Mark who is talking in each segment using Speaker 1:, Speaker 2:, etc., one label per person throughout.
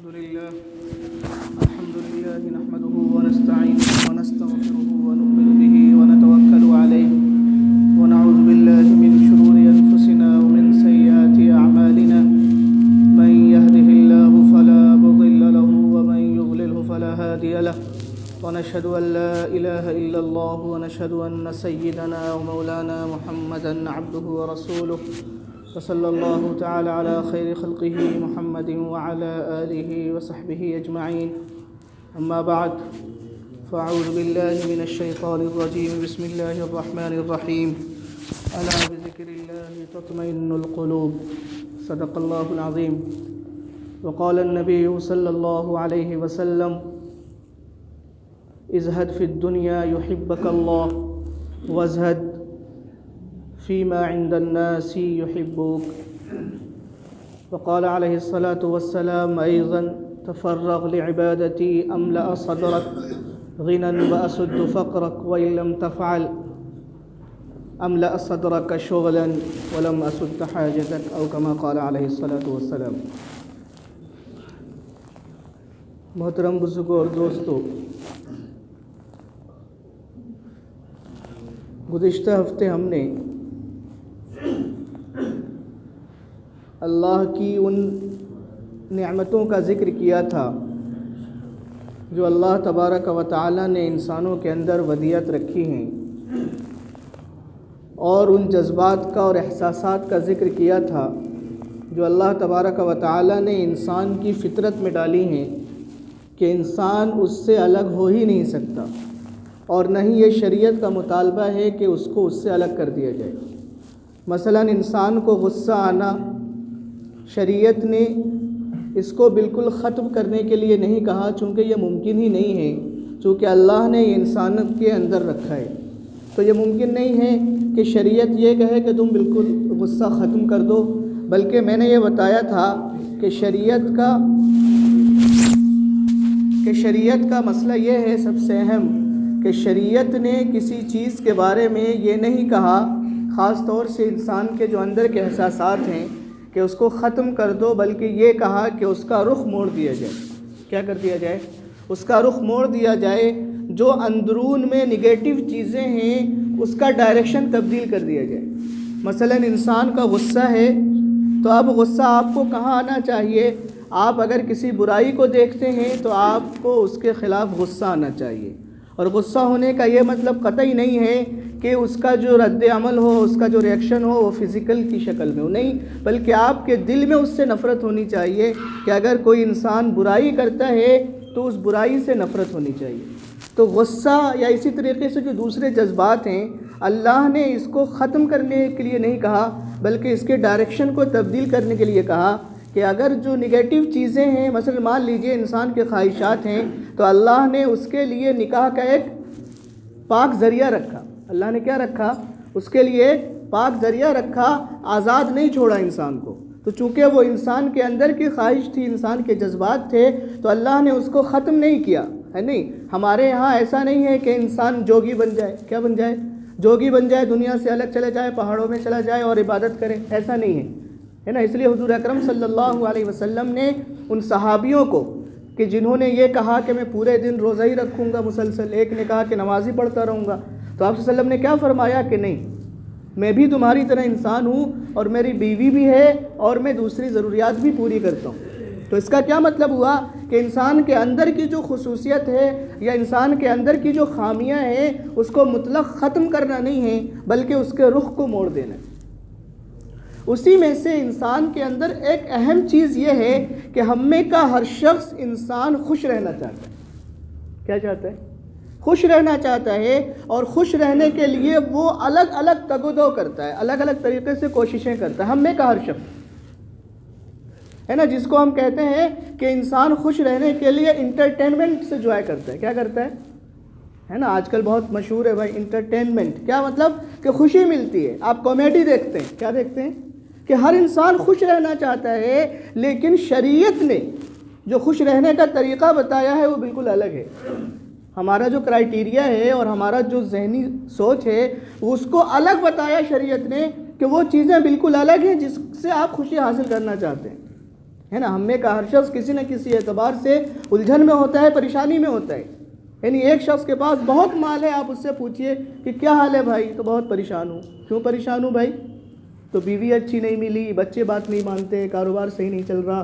Speaker 1: الحمد لله نحمده ونستعينه ونستغفره ونؤمن به ونتوكل عليه ونعوذ بالله من شرور أنفسنا ومن سيئات أعمالنا من يهده الله فلا مضل له ومن يضلله فلا هادي له ونشهد أن لا إله إلا الله ونشهد أن سيدنا ومولانا محمدا عبده ورسوله وصلى الله تعالى على خير خلقه محمد وعلى آله وصحبه أجمعين أما بعد فأعوذ بالله من الشيطان الرجيم بسم الله الرحمن الرحيم ألا بذكر الله تطمئن القلوب صدق الله العظيم وقال النبي صلى الله عليه وسلم ازهد في الدنيا يحبك الله وازهد فيما عند الناس يحبوك وقال عليه الصلاة والسلام أيضا تفرغ لعبادتي أملأ صدرك غنى وأسد فقرك وإن لم تفعل أملأ صدرك شغلا ولم أسد حاجتك أو كما قال عليه الصلاة والسلام. محترم بزرگوں اور دوستو، گزشتہ ہفتے ہم نے اللہ کی ان نعمتوں کا ذکر کیا تھا جو اللہ تبارک و تعالی نے انسانوں کے اندر ودیعت رکھی ہیں، اور ان جذبات کا اور احساسات کا ذکر کیا تھا جو اللہ تبارک و تعالی نے انسان کی فطرت میں ڈالی ہیں کہ انسان اس سے الگ ہو ہی نہیں سکتا، اور نہ ہی یہ شریعت کا مطالبہ ہے کہ اس کو اس سے الگ کر دیا جائے. مثلا انسان کو غصہ آنا، شریعت نے اس کو بالکل ختم کرنے کے لیے نہیں کہا، چونکہ یہ ممکن ہی نہیں ہے، چونکہ اللہ نے یہ انسان کے اندر رکھا ہے. تو یہ ممکن نہیں ہے کہ شریعت یہ کہے کہ تم بالکل غصہ ختم کر دو، بلکہ میں نے یہ بتایا تھا کہ شریعت کا مسئلہ یہ ہے سب سے اہم کہ شریعت نے کسی چیز کے بارے میں یہ نہیں کہا، خاص طور سے انسان کے جو اندر کے احساسات ہیں کہ اس کو ختم کر دو، بلکہ یہ کہا کہ اس کا رخ موڑ دیا جائے. کیا کر دیا جائے؟ اس کا رخ موڑ دیا جائے. جو اندرون میں نگیٹو چیزیں ہیں اس کا ڈائریکشن تبدیل کر دیا جائے. مثلا انسان کا غصہ ہے تو اب غصہ آپ کو کہاں آنا چاہیے؟ آپ اگر کسی برائی کو دیکھتے ہیں تو آپ کو اس کے خلاف غصہ آنا چاہیے. اور غصہ ہونے کا یہ مطلب قطعی نہیں ہے کہ اس کا جو رد عمل ہو، اس کا جو ریئیکشن ہو وہ فزیکل کی شکل میں ہو، نہیں، بلکہ آپ کے دل میں اس سے نفرت ہونی چاہیے کہ اگر کوئی انسان برائی کرتا ہے تو اس برائی سے نفرت ہونی چاہیے. تو غصہ یا اسی طریقے سے جو دوسرے جذبات ہیں، اللہ نے اس کو ختم کرنے کے لیے نہیں کہا، بلکہ اس کے ڈائریکشن کو تبدیل کرنے کے لیے کہا کہ اگر جو نگیٹو چیزیں ہیں، مثلا مان لیجئے انسان کے خواہشات ہیں، تو اللہ نے اس کے لیے نکاح کا ایک پاک ذریعہ رکھا. اللہ نے کیا رکھا؟ اس کے لیے پاک ذریعہ رکھا، آزاد نہیں چھوڑا انسان کو. تو چونکہ وہ انسان کے اندر کی خواہش تھی، انسان کے جذبات تھے، تو اللہ نے اس کو ختم نہیں کیا ہے. نہیں، ہمارے یہاں ایسا نہیں ہے کہ انسان جوگی بن جائے. کیا بن جائے؟ جوگی بن جائے، دنیا سے الگ چلے جائے، پہاڑوں میں چلا جائے اور عبادت کرے. ایسا نہیں ہے نا. اس لیے حضور اکرم صلی اللہ علیہ وسلم نے ان صحابیوں کو کہ جنہوں نے یہ کہا کہ میں پورے دن روزہ ہی رکھوں گا مسلسل، ایک نے کہا کہ نماز ہی پڑھتا رہوں گا، تو آپ صلی اللہ علیہ وسلم نے کیا فرمایا کہ نہیں، میں بھی تمہاری طرح انسان ہوں اور میری بیوی بھی ہے اور میں دوسری ضروریات بھی پوری کرتا ہوں. تو اس کا کیا مطلب ہوا کہ انسان کے اندر کی جو خصوصیت ہے یا انسان کے اندر کی جو خامیاں ہیں اس کو مطلق ختم کرنا نہیں ہے، بلکہ اس کے رخ کو موڑ دینا ہے. اسی میں سے انسان کے اندر ایک اہم چیز یہ ہے کہ ہم میں کا ہر شخص انسان خوش رہنا چاہتا ہے. کیا چاہتا ہے؟ خوش رہنا چاہتا ہے، اور خوش رہنے کے لیے وہ الگ الگ تگ و دو کرتا ہے، الگ الگ طریقے سے کوششیں کرتا ہے. ہم میں کا ہر شخص ہے نا، جس کو ہم کہتے ہیں کہ انسان خوش رہنے کے لیے انٹرٹینمنٹ سے انجوائے کرتا ہے. کیا کرتا ہے نا، آج کل بہت مشہور ہے بھائی انٹرٹینمنٹ. کیا مطلب؟ کہ خوشی ملتی ہے. آپ کامیڈی دیکھتے ہیں، کیا دیکھتے ہیں؟ کہ ہر انسان خوش رہنا چاہتا ہے، لیکن شریعت نے جو خوش رہنے کا طریقہ بتایا ہے وہ بالکل الگ ہے. ہمارا جو کرائیٹیریا ہے اور ہمارا جو ذہنی سوچ ہے اس کو الگ بتایا شریعت نے کہ وہ چیزیں بالکل الگ ہیں جس سے آپ خوشی حاصل کرنا چاہتے ہیں. ہے نا. ہم میں کا ہر شخص کسی نہ کسی اعتبار سے الجھن میں ہوتا ہے, پریشانی میں ہوتا ہے. یعنی ایک شخص کے پاس بہت مال ہے, آپ اس سے پوچھئے کہ کیا حال ہے بھائی, تو بہت پریشان ہوں. کیوں پریشان ہوں بھائی؟ تو بیوی اچھی نہیں ملی, بچے بات نہیں مانتے, کاروبار صحیح نہیں چل رہا,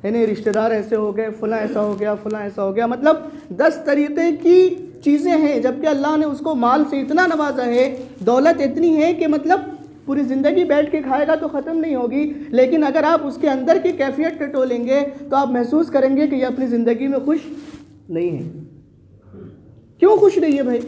Speaker 1: یعنی رشتہ دار ایسے ہو گئے, فلاں ایسا ہو گیا, فلاں ایسا ہو گیا. مطلب 10 طریقے کی چیزیں ہیں, جبکہ اللہ نے اس کو مال سے اتنا نوازا ہے, دولت اتنی ہے کہ مطلب پوری زندگی بیٹھ کے کھائے گا تو ختم نہیں ہوگی. لیکن اگر آپ اس کے اندر کی کیفیت ٹٹولیں گے تو آپ محسوس کریں گے کہ یہ اپنی زندگی میں خوش نہیں ہے. کیوں خوش نہیں ہے بھائی؟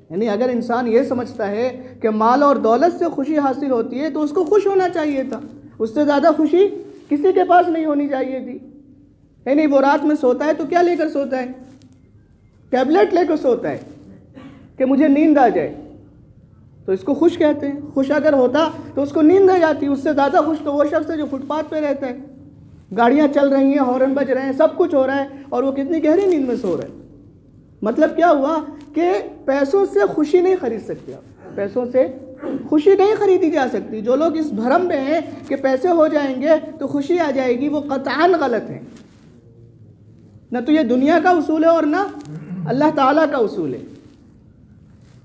Speaker 1: یعنی اگر انسان یہ سمجھتا ہے کہ مال اور دولت سے خوشی حاصل ہوتی ہے تو اس کو خوش ہونا چاہیے تھا. اس سے زیادہ خوشی کسی کے پاس نہیں ہونی چاہیے تھی. یعنی وہ رات میں سوتا ہے تو کیا لے کر سوتا ہے؟ ٹیبلٹ لے کر سوتا ہے کہ مجھے نیند آ جائے, تو اس کو خوش کہتے ہیں. خوش اگر ہوتا تو اس کو نیند آ جاتی. اس سے زیادہ خوش تو وہ شخص ہے جو فٹ پاتھ پہ رہتا ہے, گاڑیاں چل رہی ہیں, ہارن بج رہے ہیں, سب کچھ ہو رہا ہے, اور وہ کتنی گہری نیند میں سو رہا ہے. مطلب کیا ہوا کہ پیسوں سے خوشی نہیں خرید سکتے آپ. پیسوں سے خوشی نہیں خریدی جا سکتی. جو لوگ اس بھرم میں ہیں کہ پیسے ہو جائیں گے تو خوشی آ جائے گی, وہ قطعاً غلط ہیں. نہ تو یہ دنیا کا اصول ہے اور نہ اللہ تعالیٰ کا اصول ہے.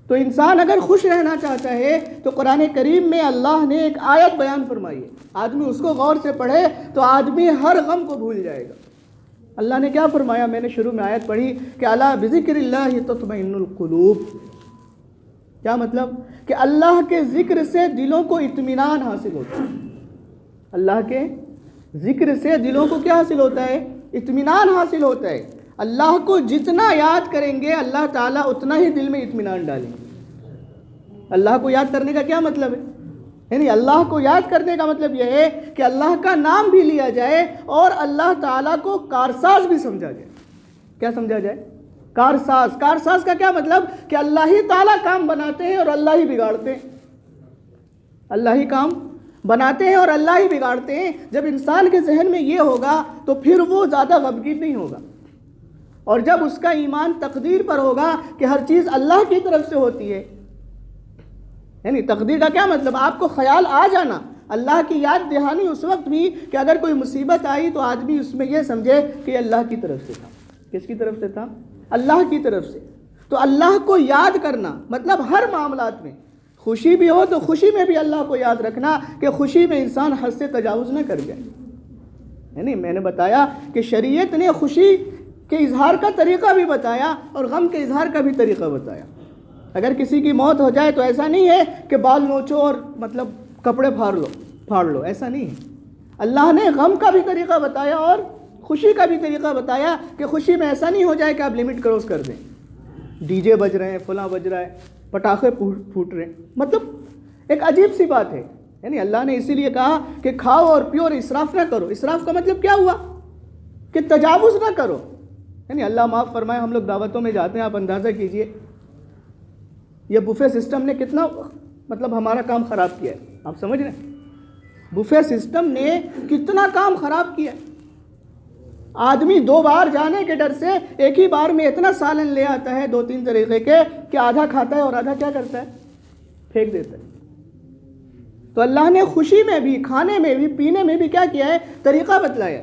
Speaker 1: تو انسان اگر خوش رہنا چاہتا ہے تو قرآن کریم میں اللہ نے ایک آیت بیان فرمائی ہے. آدمی اس کو غور سے پڑھے تو آدمی ہر غم کو بھول جائے گا. اللہ نے کیا فرمایا؟ میں نے شروع میں آیت پڑھی کہ الا بذکر اللہ تطمئن القلوب. کیا مطلب؟ کہ اللہ کے ذکر سے دلوں کو اطمینان حاصل ہوتا ہے. اللہ کے ذکر سے دلوں کو کیا حاصل ہوتا ہے؟ اطمینان حاصل ہوتا ہے. اللہ کو جتنا یاد کریں گے اللہ تعالیٰ اتنا ہی دل میں اطمینان ڈالیں گے. اللہ کو یاد کرنے کا کیا مطلب ہے؟ یعنی اللہ کو یاد کرنے کا مطلب یہ ہے کہ اللہ کا نام بھی لیا جائے اور اللہ تعالیٰ کو کارساز بھی سمجھا جائے. کیا سمجھا جائے؟ کارساز. کارساز کا کیا مطلب؟ کہ اللہ ہی تعالیٰ کام بناتے ہیں اور اللہ ہی بگاڑتے ہیں. اللہ ہی کام بناتے ہیں اور اللہ ہی بگاڑتے ہیں. جب انسان کے ذہن میں یہ ہوگا تو پھر وہ زیادہ غمگین نہیں ہوگا. اور جب اس کا ایمان تقدیر پر ہوگا کہ ہر چیز اللہ کی طرف سے ہوتی ہے, یعنی تقدیر کا کیا مطلب؟ آپ کو خیال آ جانا, اللہ کی یاد دہانی اس وقت بھی کہ اگر کوئی مصیبت آئی تو آدمی اس میں یہ سمجھے کہ یہ اللہ کی طرف سے تھا. کس کی طرف سے تھا؟ اللہ کی طرف سے. تو اللہ کو یاد کرنا مطلب ہر معاملات میں خوشی بھی ہو تو خوشی میں بھی اللہ کو یاد رکھنا کہ خوشی میں انسان حد سے تجاوز نہ کر جائے. یعنی میں نے بتایا کہ شریعت نے خوشی کے اظہار کا طریقہ بھی بتایا اور غم کے اظہار کا بھی طریقہ بتایا. اگر کسی کی موت ہو جائے تو ایسا نہیں ہے کہ بال نوچو اور مطلب کپڑے پھاڑ لو, ایسا نہیں ہے. اللہ نے غم کا بھی طریقہ بتایا اور خوشی کا بھی طریقہ بتایا کہ خوشی میں ایسا نہیں ہو جائے کہ آپ لمٹ کراس کر دیں. ڈی جے بج رہے ہیں, فلاں بج رہا ہے, پٹاخے پھوٹ رہے ہیں, مطلب ایک عجیب سی بات ہے. یعنی اللہ نے اسی لیے کہا کہ کھاؤ اور پیو اور اسراف نہ کرو. اسراف کا مطلب کیا ہوا؟ کہ تجاوز نہ کرو. یعنی اللہ معاف فرمائے, ہم لوگ دعوتوں میں جاتے ہیں, آپ اندازہ کیجئے یہ بوفے سسٹم نے کتنا مطلب ہمارا کام خراب کیا ہے. آپ سمجھ رہے ہیں؟ بوفے سسٹم نے کتنا کام خراب کیا ہے. آدمی 2 بار جانے کے ڈر سے ایک ہی بار میں اتنا سالن لے آتا ہے 2-3 طریقے کے کہ آدھا کھاتا ہے اور آدھا کیا کرتا ہے؟ پھینک دیتا ہے. تو اللہ نے خوشی میں بھی, کھانے میں بھی, پینے میں بھی کیا کیا ہے؟ طریقہ بتلایا.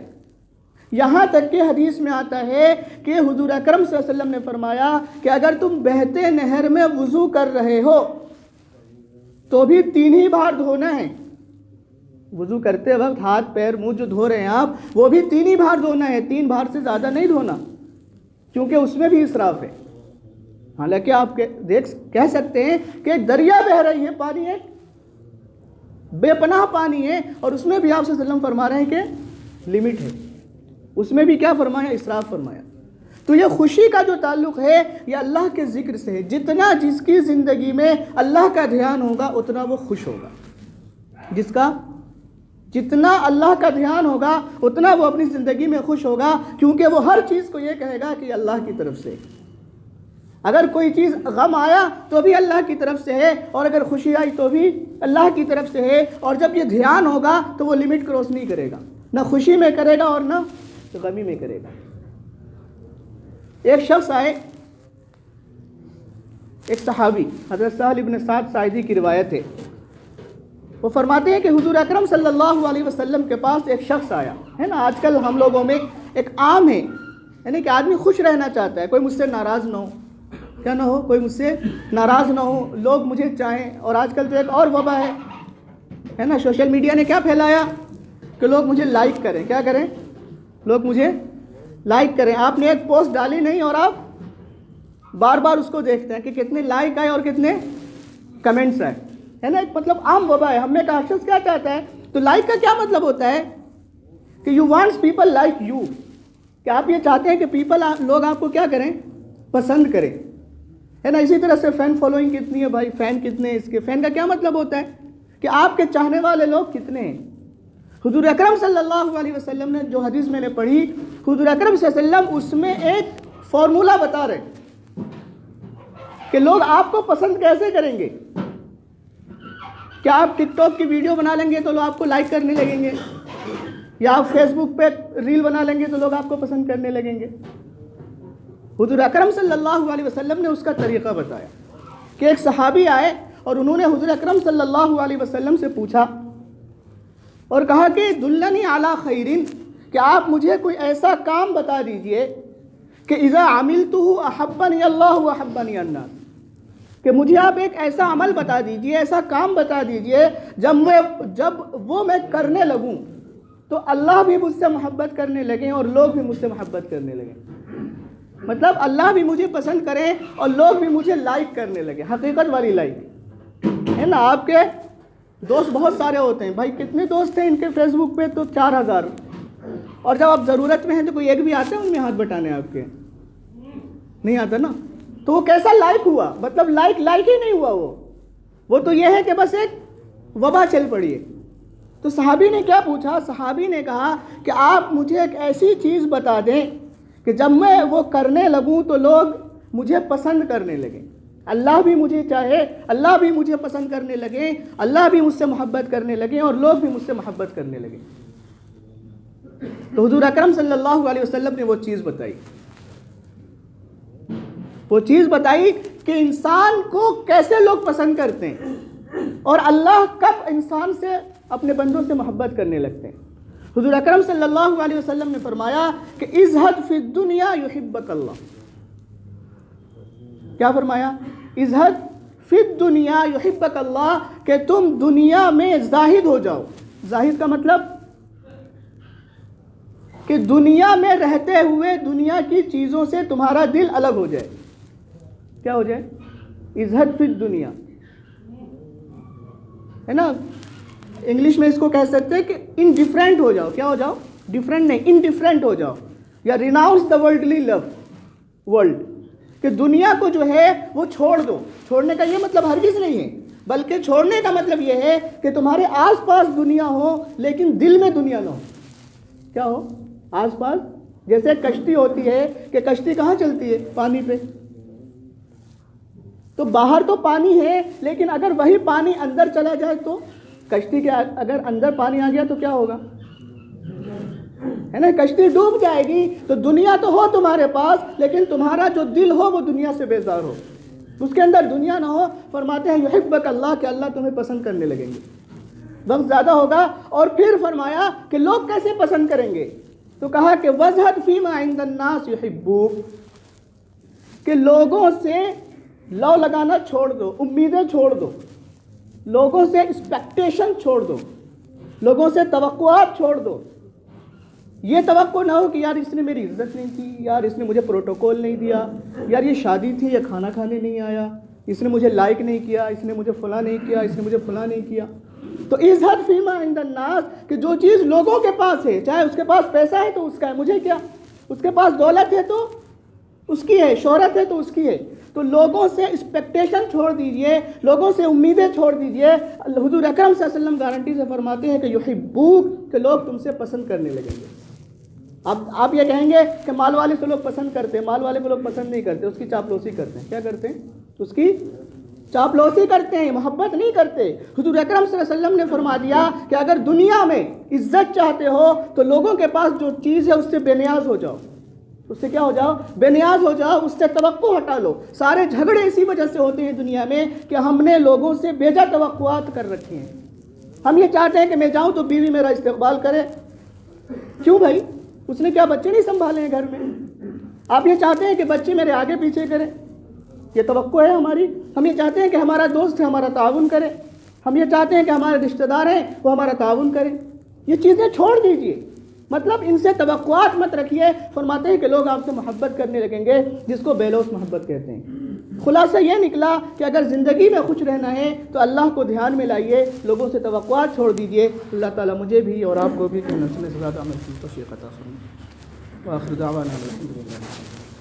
Speaker 1: یہاں تک کہ حدیث میں آتا ہے کہ حضور اکرم صلی اللہ علیہ وسلم نے فرمایا کہ اگر تم بہتے نہر میں وضو کر رہے ہو تو بھی 3 ہی بار دھونا ہے. وضو کرتے وقت ہاتھ پیر منہ جو دھو رہے ہیں آپ وہ بھی 3 ہی بار دھونا ہے, 3 بار سے زیادہ نہیں دھونا, کیونکہ اس میں بھی اسراف ہے. حالانکہ آپ کہہ سکتے ہیں کہ ایک دریا بہ رہی ہے, پانی ایک بے پناہ پانی ہے, اور اس میں بھی آپ صلی اللہ علیہ وسلم فرما رہے ہیں کہ لمٹ ہے. اس میں بھی کیا فرمایا؟ اسراف فرمایا. تو یہ خوشی کا جو تعلق ہے یہ اللہ کے ذکر سے ہے. جتنا جس کی زندگی میں اللہ کا دھیان ہوگا اتنا وہ خوش ہوگا. جس کا جتنا اللہ کا دھیان ہوگا اتنا وہ اپنی زندگی میں خوش ہوگا, کیونکہ وہ ہر چیز کو یہ کہے گا کہ اللہ کی طرف سے. اگر کوئی چیز غم آیا تو بھی اللہ کی طرف سے ہے, اور اگر خوشی آئی تو بھی اللہ کی طرف سے ہے. اور جب یہ دھیان ہوگا تو وہ لمٹ کراس نہیں کرے گا, نہ خوشی میں کرے گا اور نہ غمی میں کرے گا. ایک شخص آئے, ایک صحابی, حضرت سہل ابن سعد ساعدی کی روایت ہے, وہ فرماتے ہیں کہ حضور اکرم صلی اللہ علیہ وسلم کے پاس ایک شخص آیا ہے نا. آج کل ہم لوگوں میں ایک عام ہے یعنی کہ آدمی خوش رہنا چاہتا ہے, کوئی مجھ سے ناراض نہ ہو, کیا نہ ہو, کوئی مجھ سے ناراض نہ ہو, لوگ مجھے چاہیں. اور آج کل تو ایک اور وبا ہے نا, سوشل میڈیا نے کیا پھیلایا کہ لوگ مجھے لائک کریں. کیا کریں؟ لوگ مجھے لائک کریں. آپ نے ایک پوسٹ ڈالی نہیں اور آپ بار بار اس کو دیکھتے ہیں کہ کتنے لائک آئے اور کتنے کمنٹس آئے, ہے نا. ایک مطلب عام وبا ہے. ہم نے کہا شخص کیا چاہتا ہے, تو لائک کا کیا مطلب ہوتا ہے کہ you wants people like you, کہ آپ یہ چاہتے ہیں کہ لوگ آپ کو کیا کریں, پسند کریں, ہے نا. اسی طرح سے فین فالوئنگ کتنی ہے بھائی, فین کتنے ہیں اس کے. فین کا کیا مطلب ہوتا ہے کہ آپ کے چاہنے والے لوگ کتنے ہیں. حضور اکرم صلی اللہ علیہ وسلم نے جو حدیث میں نے پڑھی, حضور اکرم صلی اللہ علیہ وسلم اس میں ایک فارمولا بتا رہے کہ لوگ آپ کو پسند کیسے کریں گے. کیا آپ ٹک ٹاک کی ویڈیو بنا لیں گے تو لوگ آپ کو لائک کرنے لگیں گے, یا آپ فیس بک پہ ریل بنا لیں گے تو لوگ آپ کو پسند کرنے لگیں گے. حضور اکرم صلی اللہ علیہ وسلم نے اس کا طریقہ بتایا کہ ایک صحابی آئے اور انہوں نے حضور اکرم صلی اللہ علیہ وسلم سے پوچھا اور کہا کہ دلنی علی خیرین, کہ آپ مجھے کوئی ایسا کام بتا دیجئے کہ اذا عملتہ احبنی اللہ واحبنی الناس, کہ مجھے آپ ایک ایسا عمل بتا دیجئے, ایسا کام بتا دیجئے جب وہ میں کرنے لگوں تو اللہ بھی مجھ سے محبت کرنے لگیں اور لوگ بھی مجھ سے محبت کرنے لگیں. مطلب اللہ بھی مجھے پسند کریں اور لوگ بھی مجھے لائک کرنے لگے, حقیقت والی لائک, ہے نا. آپ کے دوست بہت سارے ہوتے ہیں بھائی, کتنے دوست ہیں ان کے فیس بک پہ, تو 4000, اور جب آپ ضرورت میں ہیں تو کوئی ایک بھی آتا ہے ان میں ہاتھ بٹانے, آپ کے نہیں آتا نا. تو وہ کیسا لائک ہوا, مطلب لائک ہی نہیں ہوا, وہ تو یہ ہے کہ بس ایک وبا چل پڑی ہے. تو صحابی نے کیا پوچھا, صحابی نے کہا کہ آپ مجھے ایک ایسی چیز بتا دیں کہ جب میں وہ کرنے لگوں تو لوگ مجھے پسند کرنے لگیں, اللہ بھی مجھے چاہے, اللہ بھی مجھے پسند کرنے لگیں, اللہ بھی مجھ سے محبت کرنے لگیں اور لوگ بھی مجھ سے محبت کرنے لگیں. تو حضور اکرم صلی اللہ علیہ وسلم نے وہ چیز بتائی کہ انسان کو کیسے لوگ پسند کرتے ہیں اور اللہ کب انسان سے اپنے بندوں سے محبت کرنے لگتے ہیں. حضور اکرم صلی اللہ علیہ وسلم نے فرمایا کہ ازہد فی الدنیا یحبک اللہ. کیا فرمایا؟ ازہد فی الدنیا یحبک اللہ, کہ تم دنیا میں زاہد ہو جاؤ. زاہد کا مطلب کہ دنیا میں رہتے ہوئے دنیا کی چیزوں سے تمہارا دل الگ ہو جائے. کیا ہو جائے؟ ازہد فی الدنیا, ہے نا. انگلش میں اس کو کہہ سکتے ہیں کہ انڈیفرنٹ ہو جاؤ. کیا ہو جاؤ؟ ڈیفرنٹ نہیں, انڈیفرنٹ ہو جاؤ. یا ریناؤنس دا ورلڈلی لو, ورلڈ, کہ دنیا کو جو ہے وہ چھوڑ دو. چھوڑنے کا یہ مطلب ہرگز نہیں ہے, بلکہ چھوڑنے کا مطلب یہ ہے کہ تمہارے آس پاس دنیا ہو لیکن دل میں دنیا نہ ہو. کیا ہو؟ آس پاس, جیسے کشتی ہوتی ہے کہ کشتی کہاں چلتی ہے؟ پانی پہ. تو باہر تو پانی ہے لیکن اگر وہی پانی اندر چلا جائے تو کشتی کے اگر اندر پانی آ گیا تو کیا ہوگا, ہے نا, کشتی ڈوب جائے گی. تو دنیا تو ہو تمہارے پاس لیکن تمہارا جو دل ہو وہ دنیا سے بیزار ہو, اس کے اندر دنیا نہ ہو. فرماتے ہیں یحبک اللہ, کہ اللہ تمہیں پسند کرنے لگیں گے. وقت زیادہ ہوگا. اور پھر فرمایا کہ لوگ کیسے پسند کریں گے, تو کہا کہ وزہد فیما عند الناس یحبوک, کہ لوگوں سے لو لگانا چھوڑ دو, امیدیں چھوڑ دو, لوگوں سے ایکسپیکٹیشن چھوڑ دو, لوگوں سے توقعات چھوڑ دو. یہ توقع نہ ہو کہ یار اس نے میری عزت نہیں کی, یار اس نے مجھے پروٹوکول نہیں دیا, یار یہ شادی تھی یہ کھانا کھانے نہیں آیا, اس نے مجھے لائک نہیں کیا, اس نے مجھے فلاں نہیں کیا, اس نے مجھے فلاں نہیں کیا. تو ازہد فیما عند الناس, کہ جو چیز لوگوں کے پاس ہے, چاہے اس کے پاس پیسہ ہے تو اس کا ہے, مجھے کیا, اس کے پاس دولت ہے تو اس کی ہے, شہرت ہے تو اس کی ہے. تو لوگوں سے ایکسپیکٹیشن چھوڑ دیجئے, لوگوں سے امیدیں چھوڑ دیجئے. حضور اکرم صلی اللہ علیہ وسلم گارنٹی سے فرماتے ہیں کہ یحبوک, کہ لوگ تم سے پسند کرنے لگیں گے. اب آپ یہ کہیں گے کہ مال والے سے لوگ پسند کرتے ہیں, مال والے کو لوگ پسند نہیں کرتے, اس کی چاپلوسی کرتے ہیں. کیا کرتے ہیں؟ اس کی چاپلوسی کرتے ہیں, محبت نہیں کرتے. حضور اکرم صلی اللہ علیہ وسلم نے فرما دیا کہ اگر دنیا میں عزت چاہتے ہو تو لوگوں کے پاس جو چیز ہے اس سے بے نیاز ہو جاؤ. اس سے کیا ہو جاؤ؟ بے نیاز ہو جاؤ, اس سے توقع ہٹا لو. سارے جھگڑے اسی وجہ سے ہوتے ہیں دنیا میں کہ ہم نے لوگوں سے بیجا توقعات کر رکھی ہیں. ہم یہ چاہتے ہیں کہ میں جاؤں تو بیوی میرا استقبال کرے. کیوں بھائی؟ اس نے کیا بچے نہیں سنبھالے ہیں گھر میں؟ آپ یہ چاہتے ہیں کہ بچے میرے آگے پیچھے کریں؟ یہ توقع ہے ہماری. ہم یہ چاہتے ہیں کہ ہمارا دوست ہے ہمارا تعاون کرے. ہم یہ چاہتے ہیں کہ ہمارے رشتہ دار ہیں وہ ہمارا تعاون کریں. یہ چیزیں چھوڑ دیجئے. مطلب ان سے توقعات مت رکھیے. فرماتے ہیں کہ لوگ آپ سے محبت کرنے لگیں گے جس کو بے لوث محبت کہتے ہیں. خلاصہ یہ نکلا کہ اگر زندگی میں خوش رہنا ہے تو اللہ کو دھیان میں لائیے, لوگوں سے توقعات چھوڑ دیجئے. اللہ تعالیٰ مجھے بھی اور آپ کو بھی نسل سے زیادہ عمل کی توفیق عطا فرمائے. وآخر دعوانا الحمد للہ.